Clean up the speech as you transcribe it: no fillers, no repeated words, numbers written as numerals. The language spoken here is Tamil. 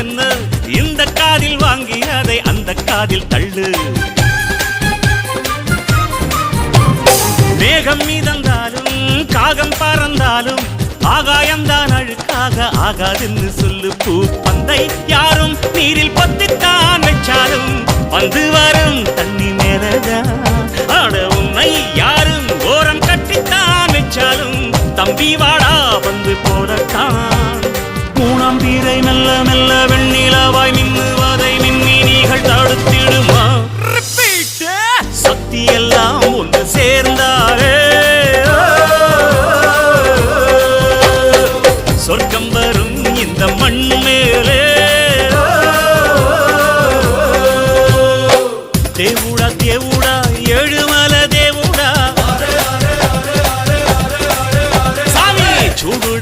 என்ன இந்த காதில் வாங்கி அதை அந்த காதில் தள்ளு. மேகம் மீதந்தாலும் காகம் பறந்தாலும் ஆகாயம்தான் அழுக்காக ஆகாதுன்னு சொல்லு. பூ பந்தை யாரும் நீரில் பத்தித்தான் வச்சாலும் வந்து வரும் தண்ணி மேலதான். ஆட உன்னை யாரும் ஓரம் கட்டித்தான் வச்சாலும் தம்பி வாடா வந்து போ.